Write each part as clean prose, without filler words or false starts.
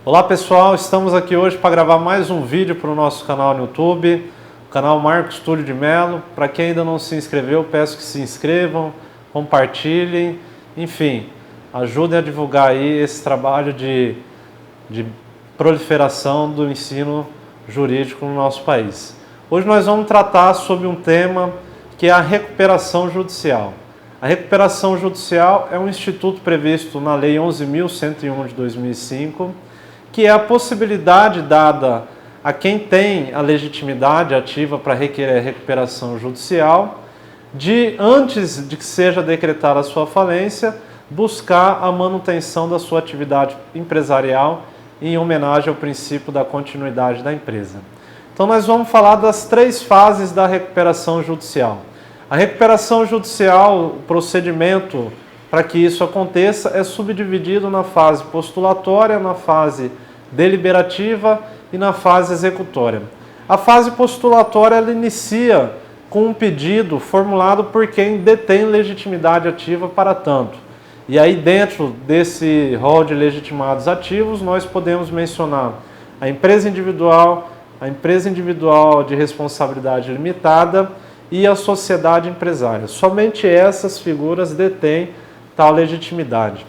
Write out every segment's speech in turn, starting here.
Olá pessoal, estamos aqui hoje para gravar mais um vídeo para o nosso canal no YouTube, o canal Marcos Túlio de Mello. Para quem ainda não se inscreveu, peço que se inscrevam, compartilhem, enfim, ajudem a divulgar aí esse trabalho de proliferação do ensino jurídico no nosso país. Hoje nós vamos tratar sobre um tema que é a recuperação judicial. A recuperação judicial é um instituto previsto na Lei 11.101 de 2005, que é a possibilidade dada a quem tem a legitimidade ativa para requerer recuperação judicial, de, antes de que seja decretada a sua falência, buscar a manutenção da sua atividade empresarial em homenagem ao princípio da continuidade da empresa. Então nós vamos falar das três fases da recuperação judicial. A recuperação judicial, o procedimento para que isso aconteça é subdividido na fase postulatória, na fase deliberativa e na fase executória. A fase postulatória ela inicia com um pedido formulado por quem detém legitimidade ativa para tanto. E aí dentro desse rol de legitimados ativos nós podemos mencionar a empresa individual de responsabilidade limitada e a sociedade empresária. Somente essas figuras detêm tal legitimidade.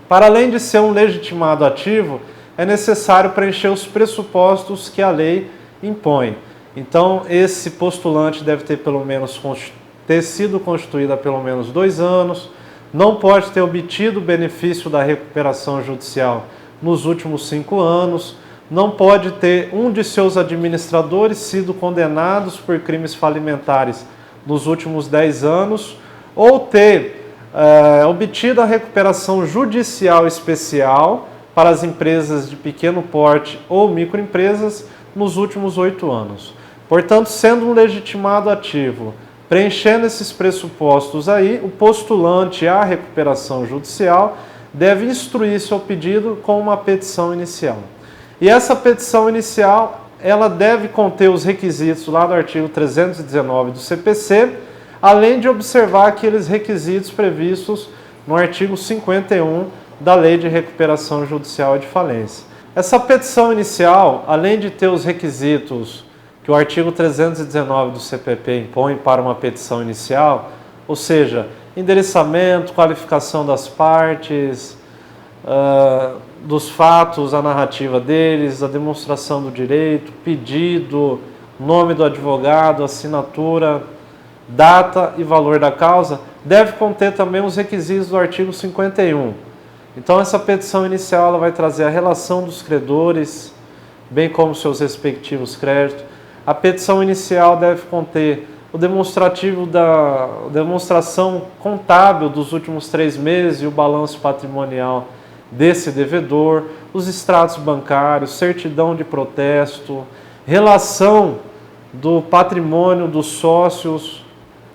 Para além de ser um legitimado ativo, é necessário preencher os pressupostos que a lei impõe. Então, esse postulante deve ter sido constituído há pelo menos 2 anos, não pode ter obtido o benefício da recuperação judicial nos últimos 5 anos, não pode ter um de seus administradores sido condenados por crimes falimentares nos últimos 10 anos, ou ter obtido a recuperação judicial especial para as empresas de pequeno porte ou microempresas nos últimos 8 anos. Portanto, sendo um legitimado ativo, preenchendo esses pressupostos aí, o postulante à recuperação judicial deve instruir seu pedido com uma petição inicial. E essa petição inicial, ela deve conter os requisitos lá do artigo 319 do CPC, além de observar aqueles requisitos previstos no artigo 51 da Lei de Recuperação Judicial e de Falência. Essa petição inicial, além de ter os requisitos que o artigo 319 do CPP impõe para uma petição inicial, ou seja, endereçamento, qualificação das partes, dos fatos, a narrativa deles, a demonstração do direito, pedido, nome do advogado, assinatura, data e valor da causa, deve conter também os requisitos do artigo 51. Então essa petição inicial ela vai trazer a relação dos credores, bem como seus respectivos créditos. A petição inicial deve conter o demonstrativo da demonstração contábil dos últimos 3 meses e o balanço patrimonial desse devedor, os extratos bancários, certidão de protesto, relação do patrimônio dos sócios,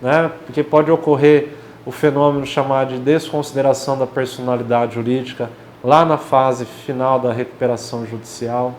né, porque pode ocorrer o fenômeno chamado de desconsideração da personalidade jurídica lá na fase final da recuperação judicial.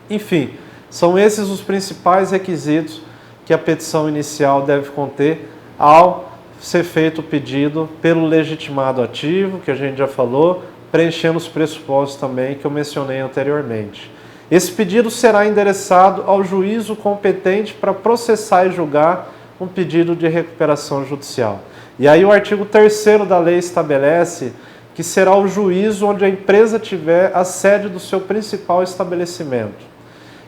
Enfim, são esses os principais requisitos que a petição inicial deve conter ao ser feito o pedido pelo legitimado ativo, que a gente já falou, preenchendo os pressupostos também que eu mencionei anteriormente. Esse pedido será endereçado ao juízo competente para processar e julgar um pedido de recuperação judicial. E aí o artigo 3º da lei estabelece que será o juízo onde a empresa tiver a sede do seu principal estabelecimento.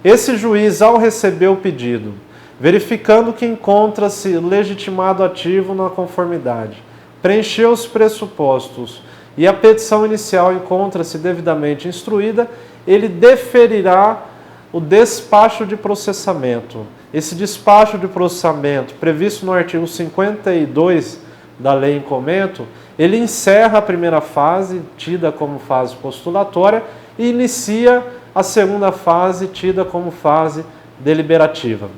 Esse juiz, ao receber o pedido, verificando que encontra-se legitimado ativo na conformidade, preencheu os pressupostos e a petição inicial encontra-se devidamente instruída, ele deferirá o despacho de processamento. Esse despacho de processamento, previsto no artigo 52 da lei em comento, ele encerra a primeira fase, tida como fase postulatória, e inicia a segunda fase, tida como fase deliberativa.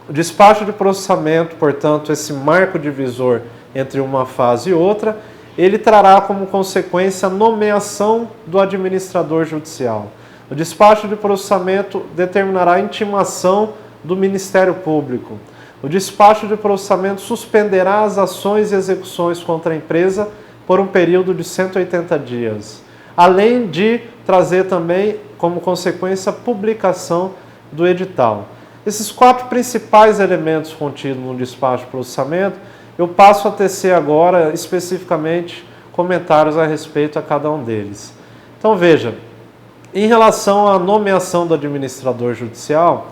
O despacho de processamento, portanto, esse marco divisor entre uma fase e outra, ele trará como consequência a nomeação do administrador judicial. O despacho de processamento determinará a intimação do Ministério Público. O despacho de processamento suspenderá as ações e execuções contra a empresa por um período de 180 dias, além de trazer também, como consequência, a publicação do edital. Esses 4 principais elementos contidos no despacho de processamento, eu passo a tecer agora, especificamente, comentários a respeito a cada um deles. Então veja, em relação à nomeação do administrador judicial,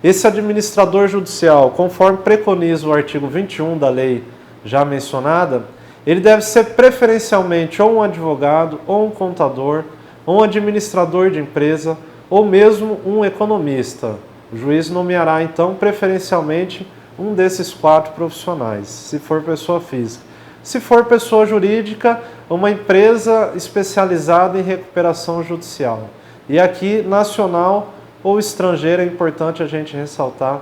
esse administrador judicial, conforme preconiza o artigo 21 da lei já mencionada, ele deve ser preferencialmente ou um advogado, ou um contador, ou um administrador de empresa, ou mesmo um economista. O juiz nomeará, então, preferencialmente um desses 4 profissionais, se for pessoa física. Se for pessoa jurídica, uma empresa especializada em recuperação judicial. E aqui, nacional ou estrangeira, é importante a gente ressaltar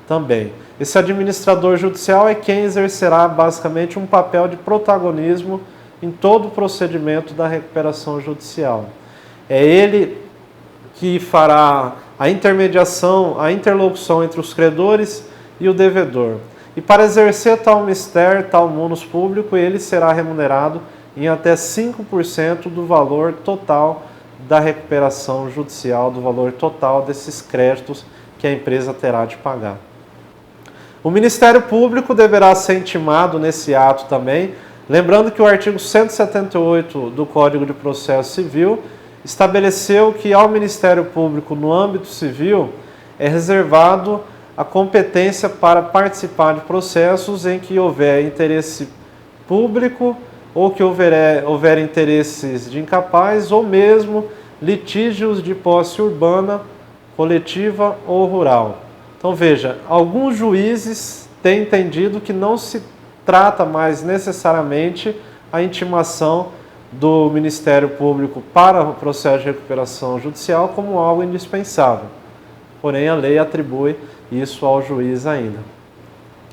também. Esse administrador judicial é quem exercerá basicamente um papel de protagonismo em todo o procedimento da recuperação judicial. É ele que fará a intermediação, a interlocução entre os credores e o devedor. E para exercer tal mistério, tal munus público, ele será remunerado em até 5% do valor total da recuperação judicial, do valor total desses créditos que a empresa terá de pagar. O Ministério Público deverá ser intimado nesse ato também, lembrando que o artigo 178 do Código de Processo Civil estabeleceu que ao Ministério Público, no âmbito civil, é reservado a competência para participar de processos em que houver interesse público ou que houver interesses de incapaz ou mesmo litígios de posse urbana, coletiva ou rural. Então veja, alguns juízes têm entendido que não se trata mais necessariamente a intimação do Ministério Público para o processo de recuperação judicial como algo indispensável. Porém, a lei atribui isso ao juiz ainda.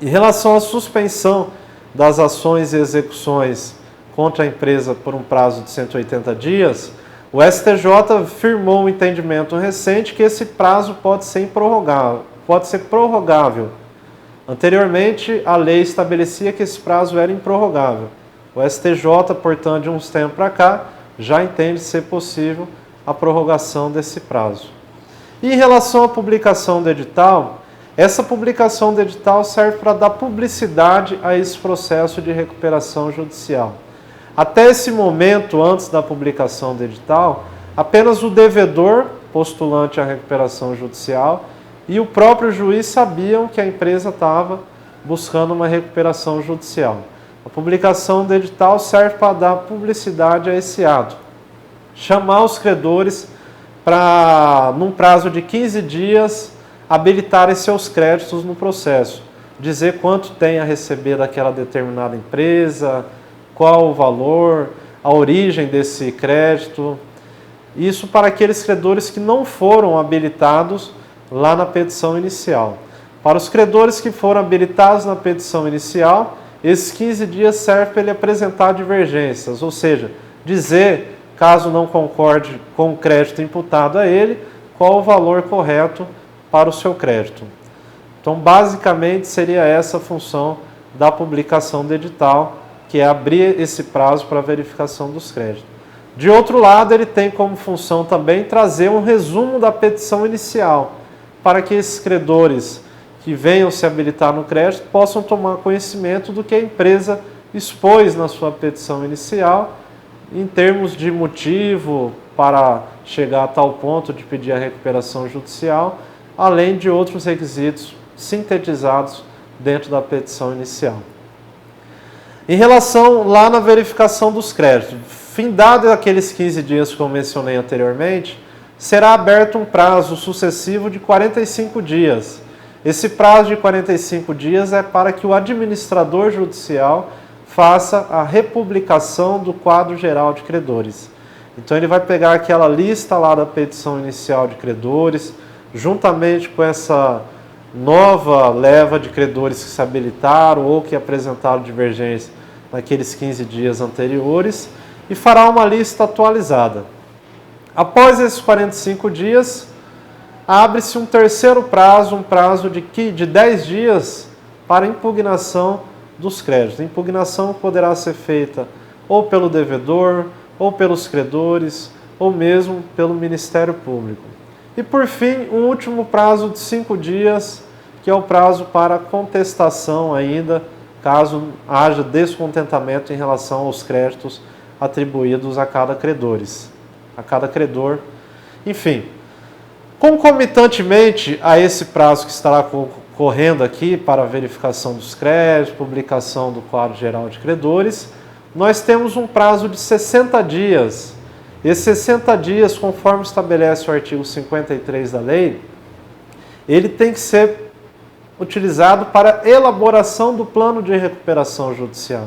Em relação à suspensão das ações e execuções contra a empresa por um prazo de 180 dias, o STJ firmou um entendimento recente que esse prazo pode ser prorrogável. Anteriormente, a lei estabelecia que esse prazo era improrrogável. O STJ, portanto, de uns tempos para cá, já entende ser possível a prorrogação desse prazo. E em relação à publicação do edital, essa publicação do edital serve para dar publicidade a esse processo de recuperação judicial. Até esse momento, antes da publicação do edital, apenas o devedor, postulante à recuperação judicial, e o próprio juiz sabiam que a empresa estava buscando uma recuperação judicial. A publicação do edital serve para dar publicidade a esse ato. Chamar os credores para, num prazo de 15 dias, habilitarem seus créditos no processo. Dizer quanto tem a receber daquela determinada empresa, qual o valor, a origem desse crédito. Isso para aqueles credores que não foram habilitados lá na petição inicial. Para os credores que foram habilitados na petição inicial, esses 15 dias servem para ele apresentar divergências, ou seja, dizer, caso não concorde com o crédito imputado a ele, qual o valor correto para o seu crédito. Então, basicamente, seria essa a função da publicação do edital, que é abrir esse prazo para verificação dos créditos. De outro lado, ele tem como função também trazer um resumo da petição inicial, para que esses credores que venham se habilitar no crédito possam tomar conhecimento do que a empresa expôs na sua petição inicial, em termos de motivo para chegar a tal ponto de pedir a recuperação judicial, além de outros requisitos sintetizados dentro da petição inicial. Em relação lá na verificação dos créditos, findado aqueles 15 dias que eu mencionei anteriormente, será aberto um prazo sucessivo de 45 dias. Esse prazo de 45 dias é para que o administrador judicial faça a republicação do quadro geral de credores. Então ele vai pegar aquela lista lá da petição inicial de credores, juntamente com essa nova leva de credores que se habilitaram ou que apresentaram divergência naqueles 15 dias anteriores, e fará uma lista atualizada. Após esses 45 dias, abre-se um terceiro prazo, um prazo de 10 dias para impugnação dos créditos. A impugnação poderá ser feita ou pelo devedor, ou pelos credores, ou mesmo pelo Ministério Público. E por fim, um último prazo de 5 dias, que é o prazo para contestação ainda, caso haja descontentamento em relação aos créditos atribuídos a cada credor. Enfim, concomitantemente a esse prazo que estará correndo aqui para a verificação dos créditos, publicação do quadro geral de credores, nós temos um prazo de 60 dias. Esses 60 dias, conforme estabelece o artigo 53 da lei, ele tem que ser utilizado para elaboração do plano de recuperação judicial.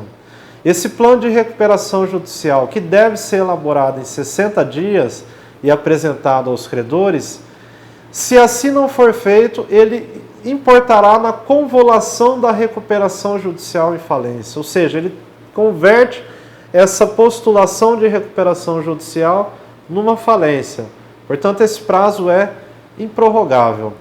Esse plano de recuperação judicial, que deve ser elaborado em 60 dias e apresentado aos credores, se assim não for feito, ele importará na convolução da recuperação judicial em falência, ou seja, ele converte essa postulação de recuperação judicial numa falência. Portanto, esse prazo é improrrogável.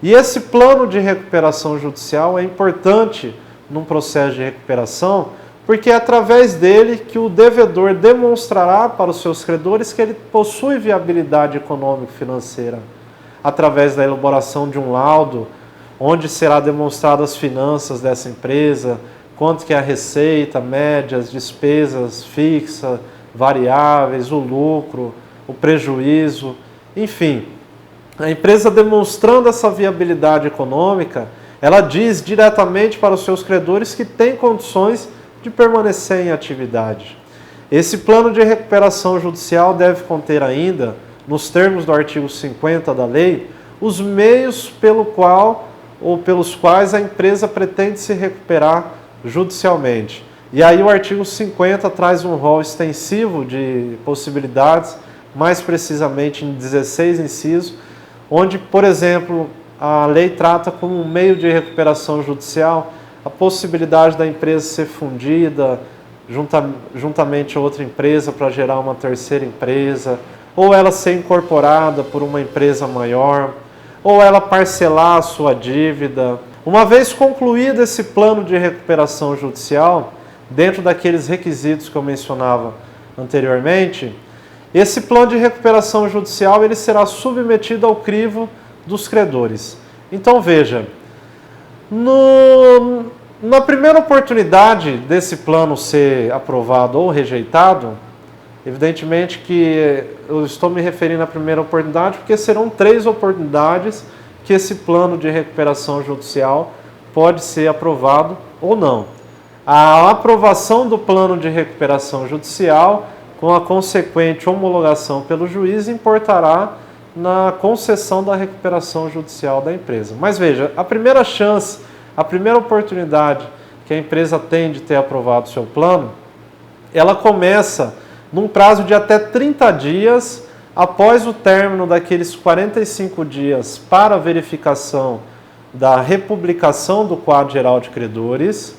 E esse plano de recuperação judicial é importante num processo de recuperação, porque é através dele que o devedor demonstrará para os seus credores que ele possui viabilidade econômico-financeira, através da elaboração de um laudo, onde será demonstradas as finanças dessa empresa, quanto que é a receita, médias, despesas fixas, variáveis, o lucro, o prejuízo, enfim. A empresa demonstrando essa viabilidade econômica, ela diz diretamente para os seus credores que tem condições de permanecer em atividade. Esse plano de recuperação judicial deve conter ainda, nos termos do artigo 50 da lei, os meios pelos quais a empresa pretende se recuperar judicialmente. E aí o artigo 50 traz um rol extensivo de possibilidades, mais precisamente em 16 incisos, onde, por exemplo, a lei trata como um meio de recuperação judicial a possibilidade da empresa ser fundida juntamente a outra empresa para gerar uma terceira empresa, ou ela ser incorporada por uma empresa maior, ou ela parcelar a sua dívida. Uma vez concluído esse plano de recuperação judicial, dentro daqueles requisitos que eu mencionava anteriormente, esse plano de recuperação judicial ele será submetido ao crivo dos credores. Então veja, na primeira oportunidade desse plano ser aprovado ou rejeitado, evidentemente que eu estou me referindo à primeira oportunidade porque serão 3 oportunidades que esse plano de recuperação judicial pode ser aprovado ou não. A aprovação do plano de recuperação judicial, com a consequente homologação pelo juiz, importará na concessão da recuperação judicial da empresa. Mas veja, a primeira chance, a primeira oportunidade que a empresa tem de ter aprovado o seu plano, ela começa num prazo de até 30 dias após o término daqueles 45 dias para a verificação da republicação do quadro geral de credores,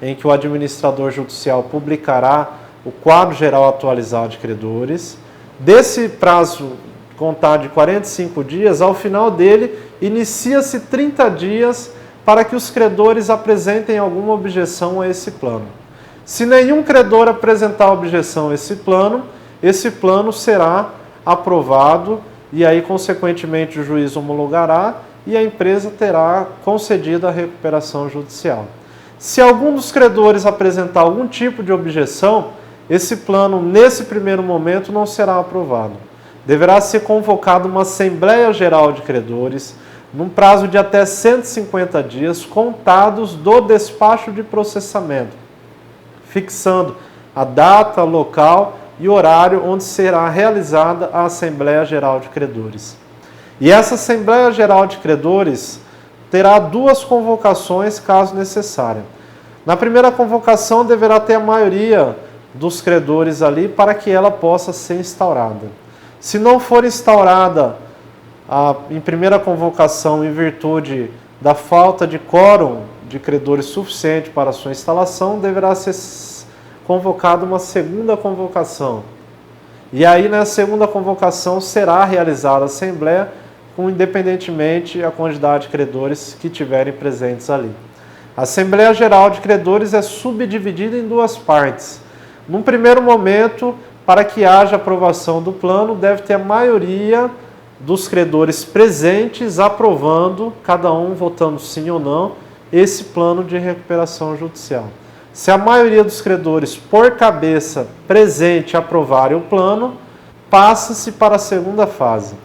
em que o administrador judicial publicará o quadro geral atualizado de credores. Desse prazo contar de 45 dias, ao final dele, inicia-se 30 dias para que os credores apresentem alguma objeção a esse plano. Se nenhum credor apresentar objeção a esse plano será aprovado e aí, consequentemente, o juiz homologará e a empresa terá concedido a recuperação judicial. Se algum dos credores apresentar algum tipo de objeção, esse plano, nesse primeiro momento, não será aprovado. Deverá ser convocada uma Assembleia Geral de Credores, num prazo de até 150 dias, contados do despacho de processamento, fixando a data, local e horário onde será realizada a Assembleia Geral de Credores. E essa Assembleia Geral de Credores terá 2 convocações, caso necessário. Na primeira convocação, deverá ter a maioria dos credores ali para que ela possa ser instaurada. Se não for instaurada em primeira convocação em virtude da falta de quórum de credores suficiente para a sua instalação, deverá ser convocada uma segunda convocação. E aí, na segunda convocação, será realizada a Assembleia, independentemente da quantidade de credores que tiverem presentes ali. A Assembleia Geral de Credores é subdividida em 2 partes. Num primeiro momento, para que haja aprovação do plano, deve ter a maioria dos credores presentes aprovando, cada um votando sim ou não, esse plano de recuperação judicial. Se a maioria dos credores, por cabeça presente, aprovarem o plano, passa-se para a segunda fase.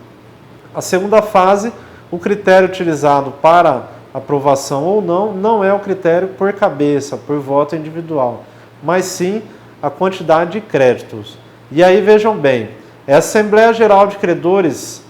A segunda fase, o critério utilizado para aprovação ou não é o critério por cabeça, por voto individual, mas sim a quantidade de créditos. E aí vejam bem, a Assembleia Geral de Credores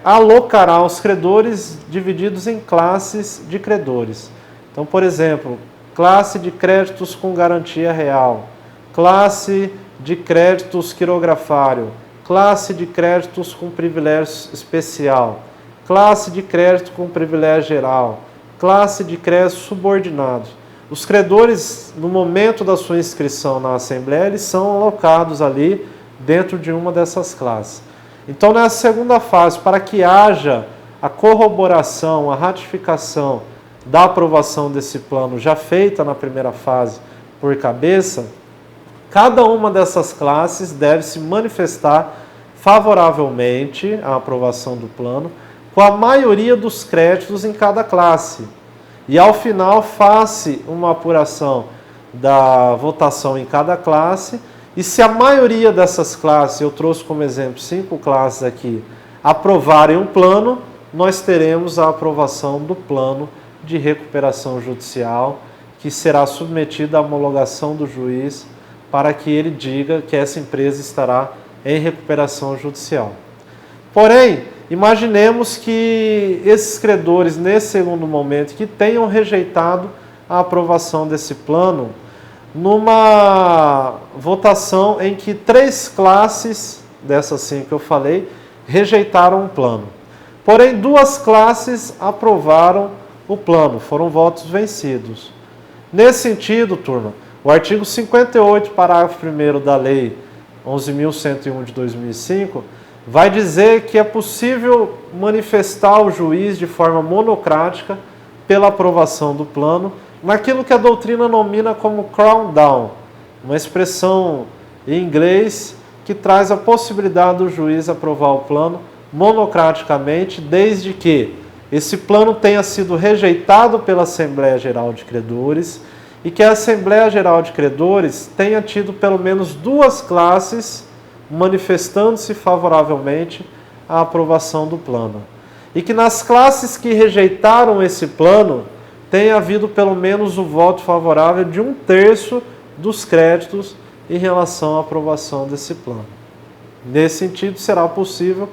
alocará os credores divididos em classes de credores. Então, por exemplo, classe de créditos com garantia real, classe de créditos quirografário, classe de créditos com privilégio especial, classe de crédito com privilégio geral, classe de crédito subordinado. Os credores, no momento da sua inscrição na Assembleia, eles são alocados ali dentro de uma dessas classes. Então, nessa segunda fase, para que haja a corroboração, a ratificação da aprovação desse plano já feita na primeira fase por cabeça, cada uma dessas classes deve se manifestar favoravelmente à aprovação do plano, com a maioria dos créditos em cada classe. E ao final, faça uma apuração da votação em cada classe, e se a maioria dessas classes, eu trouxe como exemplo 5 classes aqui, aprovarem o plano, nós teremos a aprovação do plano de recuperação judicial, que será submetido à homologação do juiz para que ele diga que essa empresa estará em recuperação judicial. Porém, imaginemos que esses credores, nesse segundo momento, que tenham rejeitado a aprovação desse plano, numa votação em que 3 classes, dessas 5 que eu falei, rejeitaram o plano. Porém, 2 classes aprovaram o plano, foram votos vencidos. Nesse sentido, turma, o artigo 58, parágrafo 1º da Lei 11.101 de 2005, vai dizer que é possível manifestar o juiz de forma monocrática pela aprovação do plano, naquilo que a doutrina nomina como crown down, uma expressão em inglês que traz a possibilidade do juiz aprovar o plano monocraticamente, desde que esse plano tenha sido rejeitado pela Assembleia Geral de Credores e que a Assembleia Geral de Credores tenha tido pelo menos 2 classes manifestando-se favoravelmente à aprovação do plano. E que nas classes que rejeitaram esse plano, tenha havido pelo menos o voto favorável de 1/3 dos créditos em relação à aprovação desse plano. Nesse sentido, será possível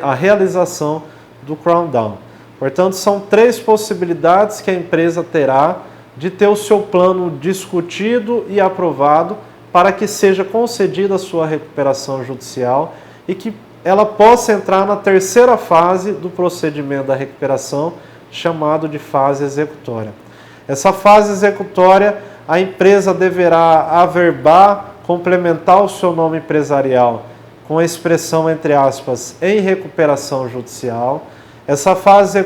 a realização do crown down. Portanto, são 3 possibilidades que a empresa terá de ter o seu plano discutido e aprovado para que seja concedida a sua recuperação judicial e que ela possa entrar na 3ª fase do procedimento da recuperação, chamado de fase executória. Essa fase executória, a empresa deverá averbar, complementar o seu nome empresarial com a expressão, entre aspas, em recuperação judicial. Essa fase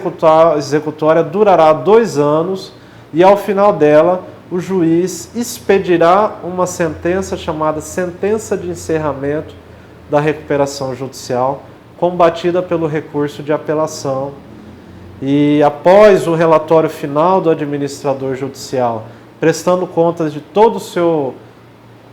executória durará 2 anos e, ao final dela, o juiz expedirá uma sentença chamada sentença de encerramento da recuperação judicial, combatida pelo recurso de apelação. E após o relatório final do administrador judicial, prestando contas de todo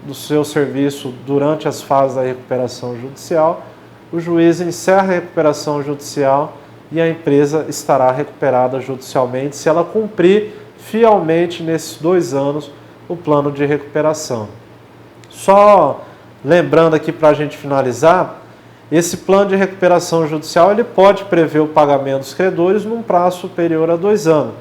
do seu serviço durante as fases da recuperação judicial, o juiz encerra a recuperação judicial e a empresa estará recuperada judicialmente se ela cumprir fielmente nesses 2 anos o plano de recuperação. Só lembrando aqui para a gente finalizar, esse plano de recuperação judicial ele pode prever o pagamento dos credores num prazo superior a 2 anos.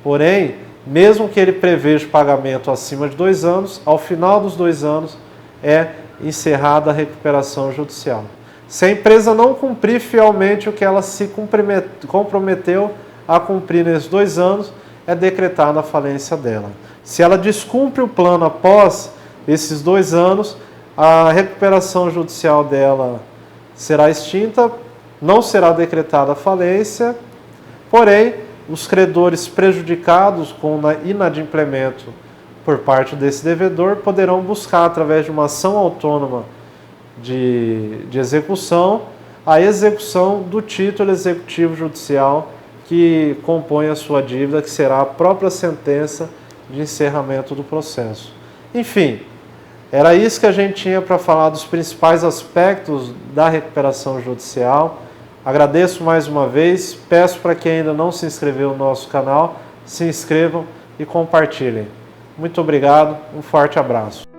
Porém, mesmo que ele preveja o pagamento acima de 2 anos, ao final dos 2 anos é encerrada a recuperação judicial. Se a empresa não cumprir fielmente o que ela se comprometeu a cumprir nesses 2 anos, é decretada a falência dela. Se ela descumpre o plano após esses 2 anos, a recuperação judicial dela será extinta, não será decretada a falência, porém, os credores prejudicados com o inadimplemento por parte desse devedor, poderão buscar, através de uma ação autônoma de execução, a execução do título executivo judicial que compõe a sua dívida, que será a própria sentença de encerramento do processo. Enfim, era isso que a gente tinha para falar dos principais aspectos da recuperação judicial. Agradeço mais uma vez, peço para quem ainda não se inscreveu no nosso canal, se inscrevam e compartilhem. Muito obrigado, um forte abraço.